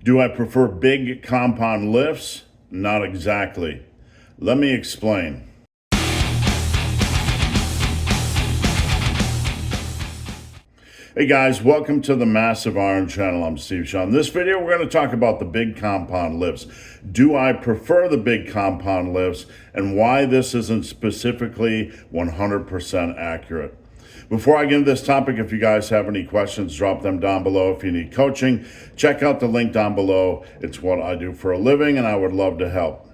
Do I prefer big compound lifts? Not exactly. Let me explain. Hey guys, welcome to the Massive Iron channel. I'm Steve Shaw. In this video, we're going to talk about the big compound lifts. Do I prefer the big compound lifts and why this isn't specifically 100% accurate? Before I get into this topic, if you guys have any questions, drop them down below. If you need coaching, check out the link down below. It's what I do for a living and I would love to help.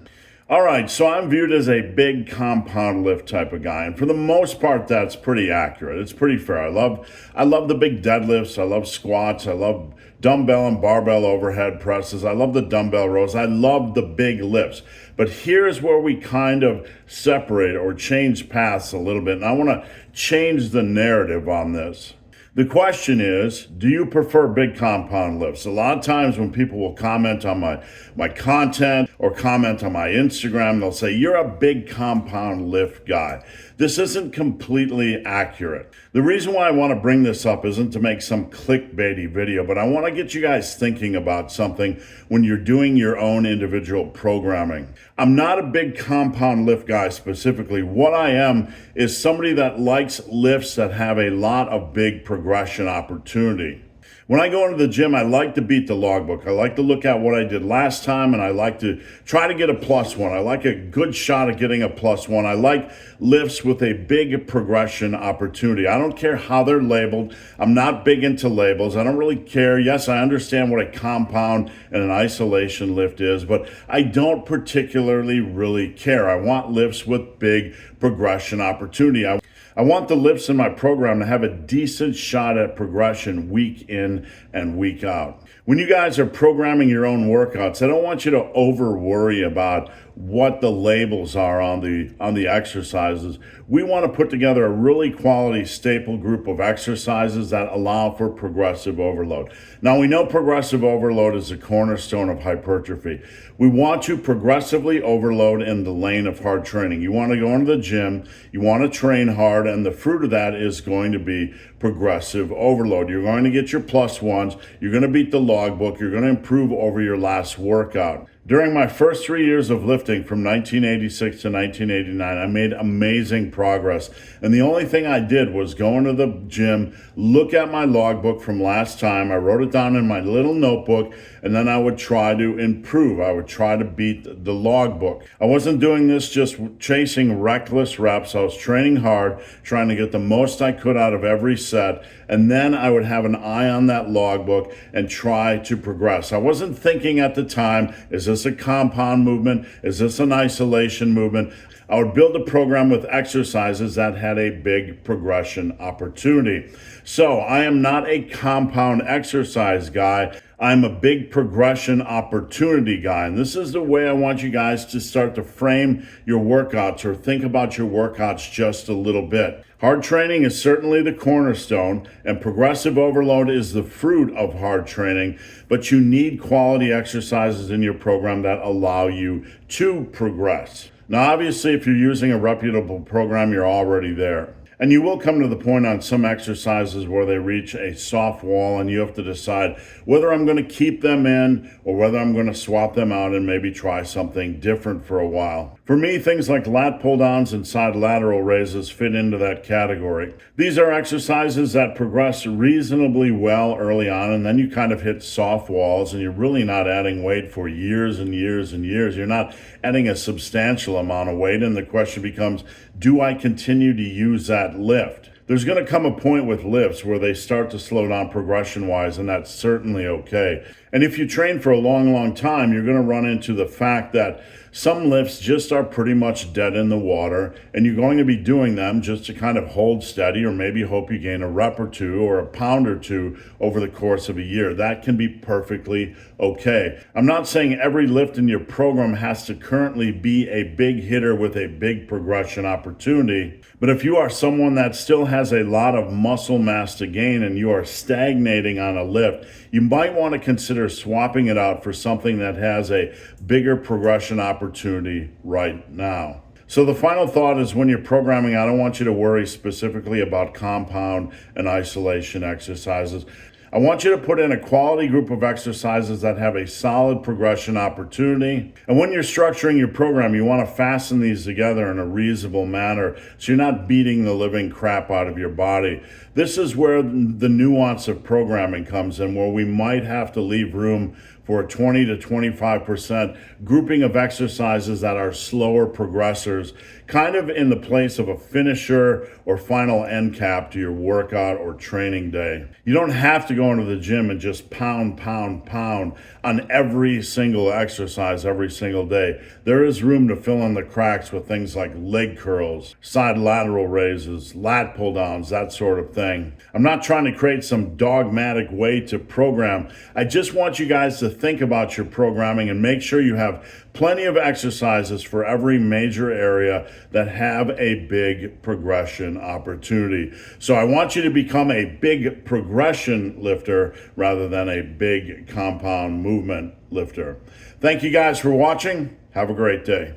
All right, so I'm viewed as a big compound lift type of guy, and for the most part, that's pretty accurate. It's pretty fair. I love the big deadlifts. I love squats. I love dumbbell and barbell overhead presses. I love the dumbbell rows. I love the big lifts. But here's where we kind of separate or change paths a little bit, and I want to change the narrative on this. The question is, do you prefer big compound lifts? A lot of times when people will comment on my content or comment on my Instagram, they'll say, you're a big compound lift guy. This isn't completely accurate. The reason why I want to bring this up isn't to make some clickbaity video, but I want to get you guys thinking about something when you're doing your own individual programming. I'm not a big compound lift guy specifically. What I am is somebody that likes lifts that have a lot of big progression opportunity. When I go into the gym, I like to beat the logbook. I like to look at what I did last time, and I like to try to get a +1. I like a good shot at getting a +1. I like lifts with a big progression opportunity. I don't care how they're labeled. I'm not big into labels. I don't really care. Yes, I understand what a compound and an isolation lift is, but I don't particularly really care. I want lifts with big progression opportunity. I want the lifts in my program to have a decent shot at progression week in and week out. When you guys are programming your own workouts, I don't want you to over worry about what the labels are on the exercises. We want to put together a really quality staple group of exercises that allow for progressive overload. Now, we know progressive overload is the cornerstone of hypertrophy. We want to progressively overload in the lane of hard training. You want to go into the gym, you want to train hard, and the fruit of that is going to be progressive overload. You're going to get your +1s, you're going to beat the logbook, you're going to improve over your last workout. During my first 3 years of lifting from 1986 to 1989, I made amazing progress. And the only thing I did was go into the gym, look at my logbook from last time. I wrote it down in my little notebook, and then I would try to improve. I would try to beat the logbook. I wasn't doing this just chasing reckless reps. I was training hard, trying to get the most I could out of every set. And then I would have an eye on that logbook and try to progress. I wasn't thinking at the time, is this a compound movement? Is this an isolation movement? I would build a program with exercises that had a big progression opportunity. So I am not a compound exercise guy. I'm a big progression opportunity guy. And this is the way I want you guys to start to frame your workouts or think about your workouts just a little bit. Hard training is certainly the cornerstone, and progressive overload is the fruit of hard training, but you need quality exercises in your program that allow you to progress. Now, obviously, if you're using a reputable program, you're already there. And you will come to the point on some exercises where they reach a soft wall and you have to decide whether I'm going to keep them in or whether I'm going to swap them out and maybe try something different for a while. For me, things like lat pull downs and side lateral raises fit into that category. These are exercises that progress reasonably well early on, and then you kind of hit soft walls and you're really not adding weight for years and years and years. You're not adding a substantial amount of weight, and the question becomes, do I continue to use that lift? There's going to come a point with lifts where they start to slow down progression-wise, and that's certainly okay. And if you train for a long, long time, you're going to run into the fact that some lifts just are pretty much dead in the water, and you're going to be doing them just to kind of hold steady or maybe hope you gain a rep or two or a pound or two over the course of a year. That can be perfectly okay. I'm not saying every lift in your program has to currently be a big hitter with a big progression opportunity, but if you are someone that still has a lot of muscle mass to gain and you are stagnating on a lift, you might want to consider swapping it out for something that has a bigger progression opportunity right now. So the final thought is, when you're programming, I don't want you to worry specifically about compound and isolation exercises. I want you to put in a quality group of exercises that have a solid progression opportunity. And when you're structuring your program, you want to fasten these together in a reasonable manner so you're not beating the living crap out of your body. This is where the nuance of programming comes in, where we might have to leave room for a 20 to 25% grouping of exercises that are slower progressors, kind of in the place of a finisher or final end cap to your workout or training day. You don't have to go into the gym and just pound on every single exercise every single day. There is room to fill in the cracks with things like leg curls, side lateral raises, lat pull downs, that sort of thing. I'm not trying to create some dogmatic way to program. I just want you guys to think about your programming and make sure you have plenty of exercises for every major area that have a big progression opportunity. So I want you to become a big progression lifter rather than a big compound movement lifter. Thank you guys for watching. Have a great day.